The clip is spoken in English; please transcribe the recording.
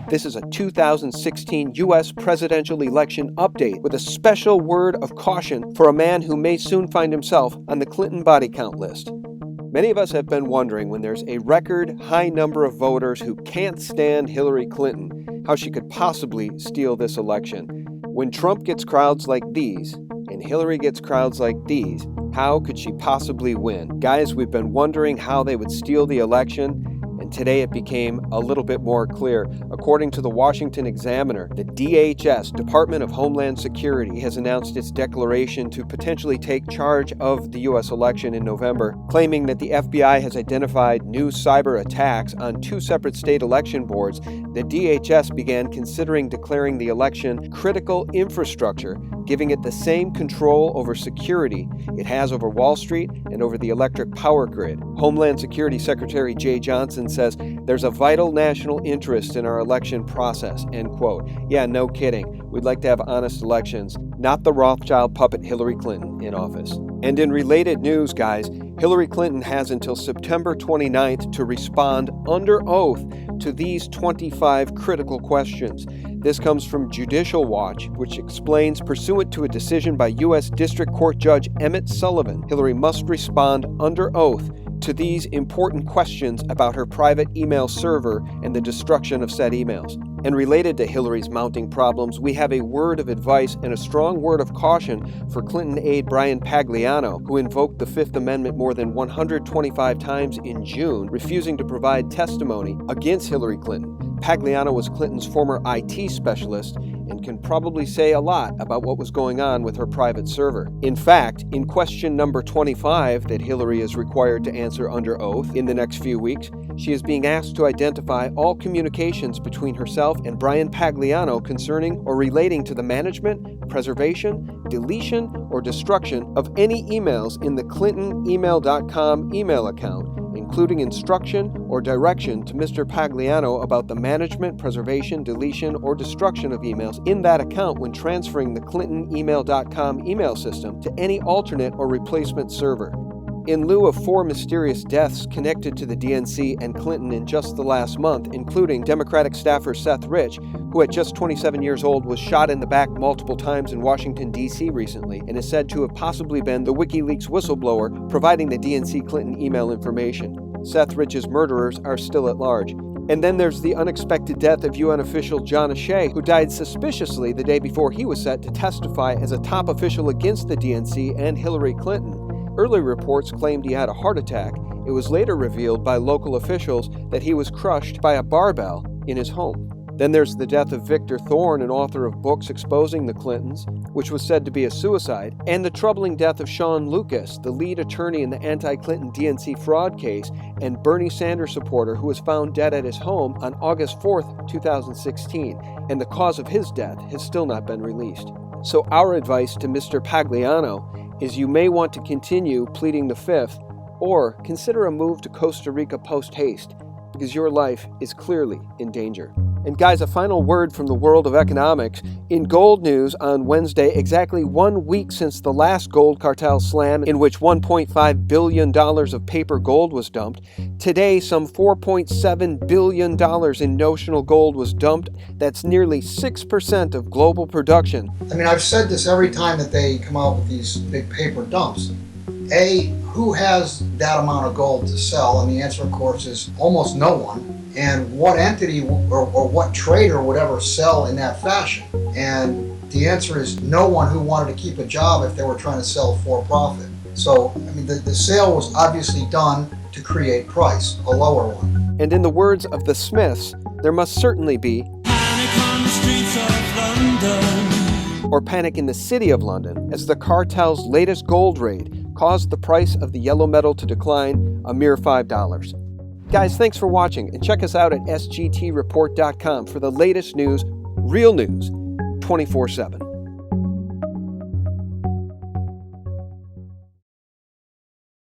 This is a 2016 U.S. presidential election update with a special word of caution for a man who may soon find himself on the Clinton body count list. Many of us have been wondering, when there's a record high number of voters who can't stand Hillary Clinton, how she could possibly steal this election. When Trump gets crowds like these, and Hillary gets crowds like these, how could she possibly win? Guys, we've been wondering how they would steal the election, and today it became a little bit more clear. According to the Washington Examiner, the DHS, Department of Homeland Security, has announced its declaration to potentially take charge of the U.S. election in November, claiming that the FBI has identified new cyber attacks on 2 separate state election boards. The DHS began considering declaring the election critical infrastructure, giving it the same control over security it has over Wall Street and over the electric power grid. Homeland Security Secretary Jay Johnson says there's a vital national interest in our election process, end quote. Yeah, no kidding. We'd like to have honest elections, not the Rothschild puppet Hillary Clinton in office. And in related news, guys, Hillary Clinton has until September 29th to respond under oath to these 25 critical questions. This comes from Judicial Watch, which explains, pursuant to a decision by U.S. District Court Judge Emmett Sullivan, Hillary must respond under oath to these important questions about her private email server and the destruction of said emails. And related to Hillary's mounting problems, we have a word of advice and a strong word of caution for Clinton aide Brian Pagliano, who invoked the Fifth Amendment more than 125 times in June, refusing to provide testimony against Hillary Clinton. Pagliano was Clinton's former IT specialist and can probably say a lot about what was going on with her private server. In fact, in question number 25 that Hillary is required to answer under oath in the next few weeks, she is being asked to identify all communications between herself and Brian Pagliano concerning or relating to the management, preservation, deletion, or destruction of any emails in the clintonemail.com email account, including instruction or direction to Mr. Pagliano about the management, preservation, deletion, or destruction of emails in that account when transferring the clintonemail.com email system to any alternate or replacement server. In lieu of 4 mysterious deaths connected to the DNC and Clinton in just the last month, including Democratic staffer Seth Rich, who at just 27 years old was shot in the back multiple times in Washington, D.C. recently, and is said to have possibly been the WikiLeaks whistleblower providing the DNC Clinton email information. Seth Rich's murderers are still at large. And then there's the unexpected death of UN official John O'Shea, who died suspiciously the day before he was set to testify as a top official against the DNC and Hillary Clinton. Early reports claimed he had a heart attack. It was later revealed by local officials that he was crushed by a barbell in his home. Then there's the death of Victor Thorne, an author of books exposing the Clintons, which was said to be a suicide, and the troubling death of Sean Lucas, the lead attorney in the anti-Clinton DNC fraud case and Bernie Sanders supporter who was found dead at his home on August 4th, 2016, and the cause of his death has still not been released. So our advice to Mr. Pagliano is you may want to continue pleading the Fifth, or consider a move to Costa Rica post-haste, because your life is clearly in danger. And guys, a final word from the world of economics. In gold news on Wednesday, exactly 1 week since the last gold cartel slam in which $1.5 billion of paper gold was dumped, today some $4.7 billion in notional gold was dumped. That's nearly 6% of global production. I mean, I've said this every time that they come out with these big paper dumps. A, who has that amount of gold to sell? And the answer, of course, is almost no one. And what entity or what trader would ever sell in that fashion? And the answer is no one who wanted to keep a job if they were trying to sell for profit. So, I mean, the sale was obviously done to create price, a lower one. And in the words of the Smiths, there must certainly be panic on the streets of London, or panic in the city of London, as the cartel's latest gold raid caused the price of the yellow metal to decline a mere $5. Guys, thanks for watching, and check us out at sgtreport.com for the latest news, real news, 24/7.